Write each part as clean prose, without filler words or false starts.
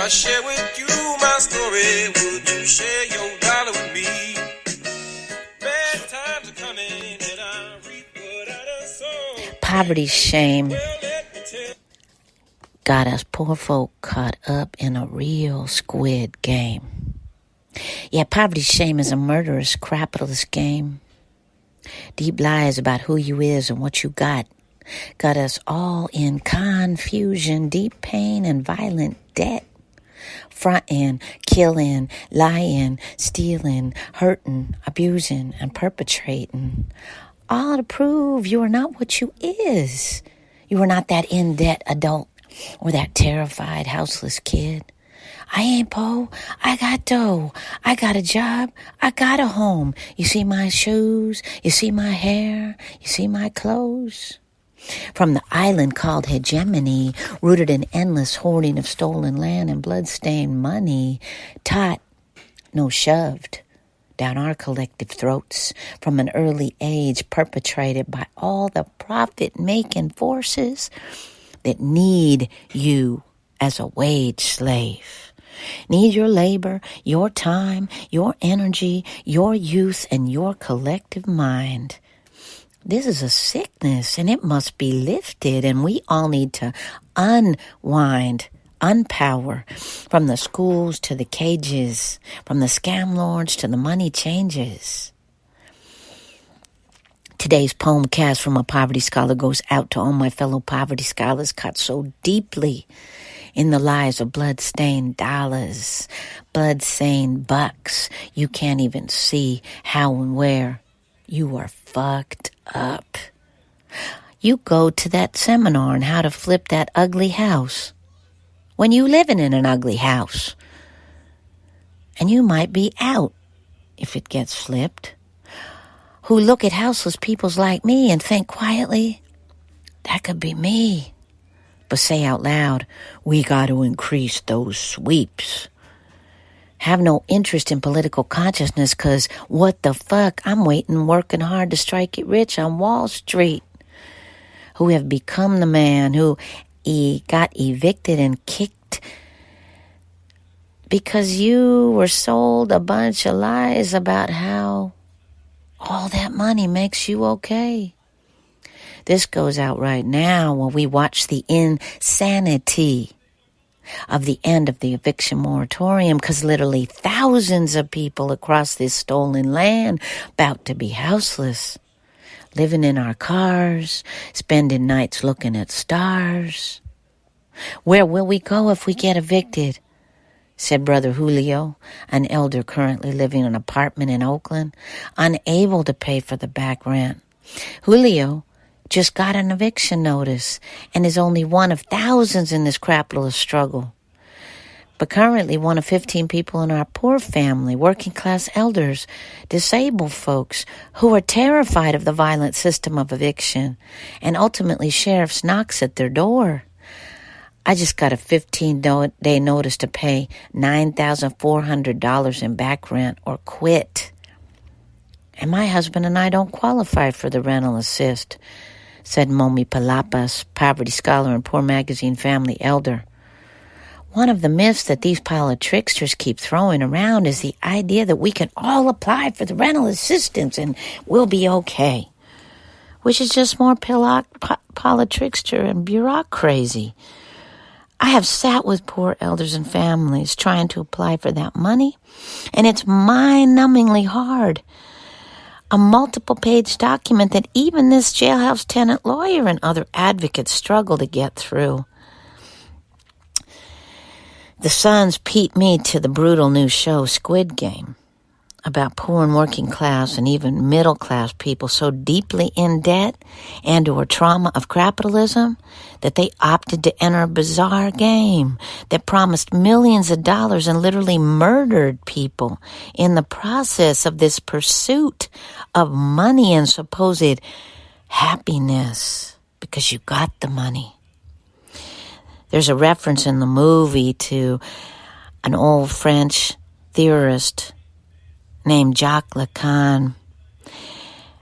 I share with you my story. Would you share your dollar with me? Bad times are coming and I reap what I done sown. Poverty shame Well, let me tell got us poor folk caught up in a real Squid Game. Yeah, poverty shame is a murderous capitalist game. Deep lies about who you is and what you got us all in confusion, deep pain, and violent debt. Fronting, killing, lying, stealing, hurting, abusing, and perpetrating. All to prove you are not what you is. You are not that in-debt adult or that terrified, houseless kid. I ain't po', I got dough, I got a job, I got a home. You see my shoes, you see my hair, you see my clothes. From the island called hegemony, rooted in endless hoarding of stolen land and blood-stained money, taught, no shoved, down our collective throats from an early age, perpetrated by all the profit-making forces that need you as a wage slave. Need your labor, your time, your energy, your youth, and your collective mind. This is a sickness, and it must be lifted, and we all need to unwind, unpower, from the schools to the cages, from the scam lords to the money changes. Today's poem cast from a poverty scholar goes out to all my fellow poverty scholars caught so deeply in the lies of blood-stained dollars, blood-stained bucks. You can't even see how and where you are fucked up. You go to that seminar on how to flip that ugly house when you living in an ugly house. And you might be out if it gets flipped. Who look at houseless peoples like me and think quietly, that could be me. But say out loud, we got to increase those sweeps. Have no interest in political consciousness because what the fuck, I'm working hard to strike it rich on Wall Street. Who have become the man who got evicted and kicked because you were sold a bunch of lies about how all that money makes you okay. This goes out right now when we watch the insanity of the end of the eviction moratorium, because literally thousands of people across this stolen land about to be houseless, living in our cars, spending nights looking at stars. Where will we go if we get evicted? Said Brother Julio, an elder currently living in an apartment in Oakland, unable to pay for the back rent. Julio just got an eviction notice and is only one of thousands in this capitalist struggle. But currently one of 15 people in our poor family, working class elders, disabled folks who are terrified of the violent system of eviction, and ultimately sheriff's knocks at their door. I just got a 15-day notice to pay $9,400 in back rent or quit. And my husband and I don't qualify for the rental assist, said Momi Palapas, poverty scholar and Poor Magazine family elder. One of the myths that these pile of tricksters keep throwing around is the idea that we can all apply for the rental assistance and we'll be okay, which is just more trickster and bureaucracy. I have sat with poor elders and families trying to apply for that money, and it's mind-numbingly hard. A multiple-page document that even this jailhouse tenant lawyer and other advocates struggle to get through. The Sons peeped me to the brutal new show Squid Game, about poor and working class and even middle class people so deeply in debt and or trauma of capitalism that they opted to enter a bizarre game that promised millions of dollars and literally murdered people in the process of this pursuit of money and supposed happiness because you got the money. There's a reference in the movie to an old French theorist named Jacques Lacan,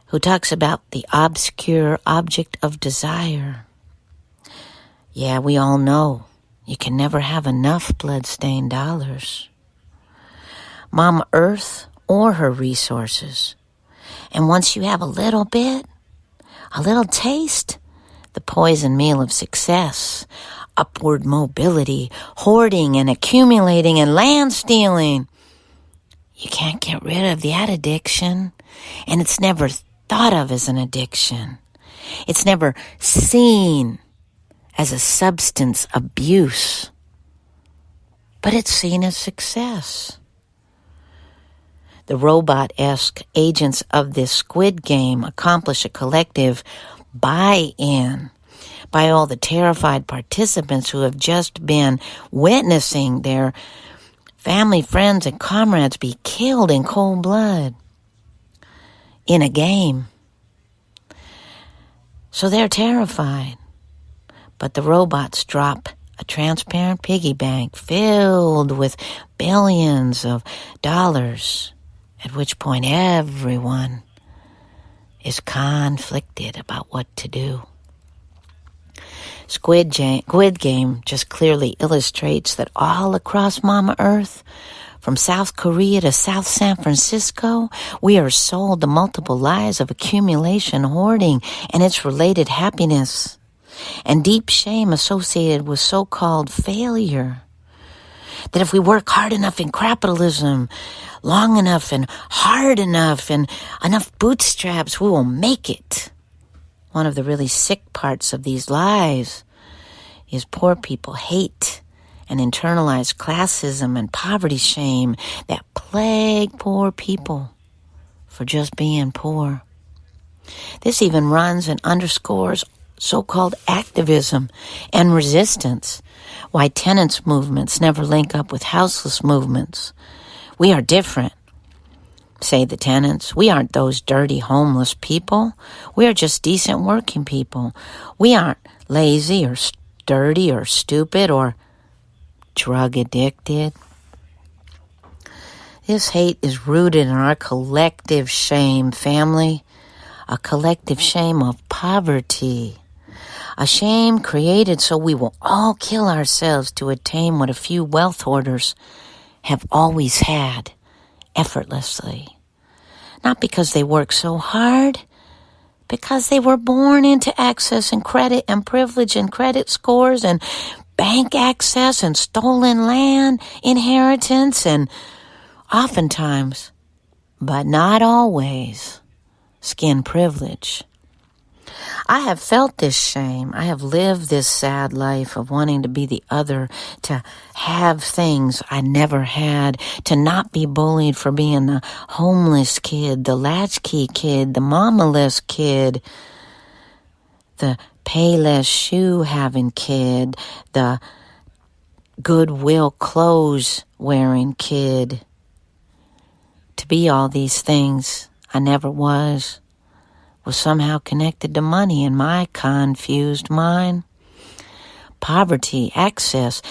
who talks about the obscure object of desire. Yeah, we all know You can never have enough blood-stained dollars. Mama Earth or her resources. And once you have a little bit, a little taste, the poison meal of success, upward mobility, hoarding and accumulating and land stealing. You can't get rid of that addiction, and it's never thought of as an addiction. It's never seen as a substance abuse, but it's seen as success. The robot-esque agents of this Squid Game accomplish a collective buy-in by all the terrified participants who have just been witnessing their family, friends, and comrades be killed in cold blood in a game. So they're terrified. But the robots drop a transparent piggy bank filled with billions of dollars, at which point everyone is conflicted about what to do. Squid Game just clearly illustrates that all across Mama Earth, from South Korea to South San Francisco, we are sold the multiple lies of accumulation, hoarding, and its related happiness, and deep shame associated with so-called failure. That if we work hard enough in krapitalism, long enough and hard enough and enough bootstraps, we will make it. One of the really sick parts of these lies is poor people hate and internalized classism and poverty shame that plague poor people for just being poor. This even runs and underscores so-called activism and resistance, why tenants movements never link up with houseless movements. We are different, say the tenants. We aren't those dirty homeless people. We are just decent working people. We aren't lazy or dirty or stupid or drug addicted. This hate is rooted in our collective shame, family, a collective shame of poverty. A shame created so we will all kill ourselves to attain what a few wealth hoarders have always had, effortlessly. Not because they work so hard, because they were born into access and credit and privilege and credit scores and bank access and stolen land, inheritance, and oftentimes, but not always, skin privilege. I have felt this shame. I have lived this sad life of wanting to be the other, to have things I never had, to not be bullied for being the homeless kid, the latchkey kid, the mama-less kid, the payless shoe-having kid, the Goodwill clothes-wearing kid. To be all these things I never was somehow connected to money in my confused mind. Poverty, access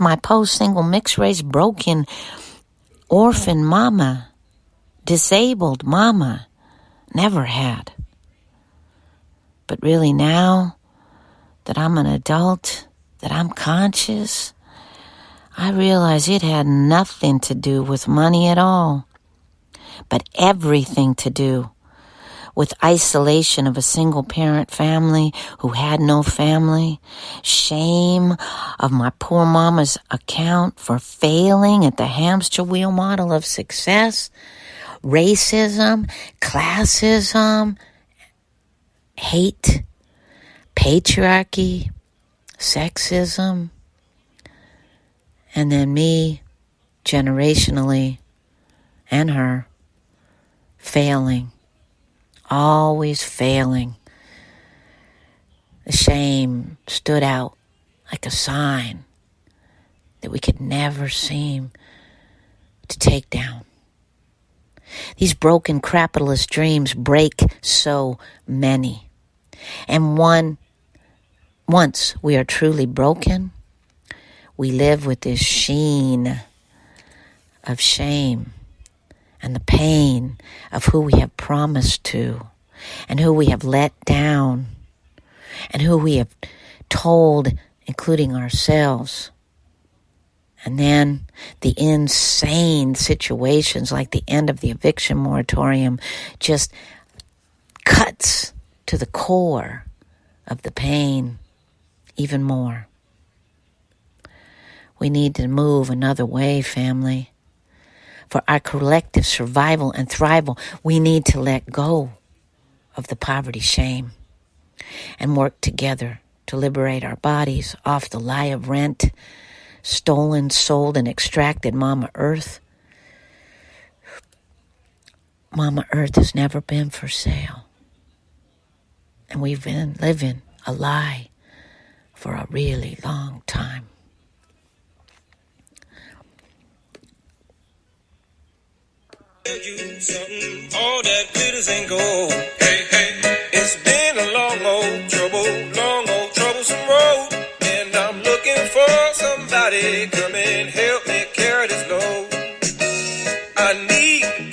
my post-single mixed-race broken orphan mama, disabled mama, never had. But really now that I'm an adult, that I'm conscious, I realize it had nothing to do with money at all, but everything to do with isolation of a single-parent family who had no family, shame of my poor mama's account for failing at the hamster wheel model of success, racism, classism, hate, patriarchy, sexism, and then me, generationally, and her, failing. Always failing. The shame stood out like a sign that we could never seem to take down. These broken krapitalism dreams break so many. And once we are truly broken, we live with this sheen of shame and the pain of who we have promised to, and who we have let down, and who we have told including ourselves. And then the insane situations like the end of the eviction moratorium just cuts to the core of the pain even more. We need to move another way, family. For our collective survival and thrival, we need to let go of the poverty shame and work together to liberate our bodies off the lie of rent, stolen, sold, and extracted Mama Earth. Mama Earth has never been for sale. And we've been living a lie for a really long time. You something, all that glitters ain't gold. Hey, hey, it's been a long old troublesome road, and I'm looking for somebody come and help me carry this load. I need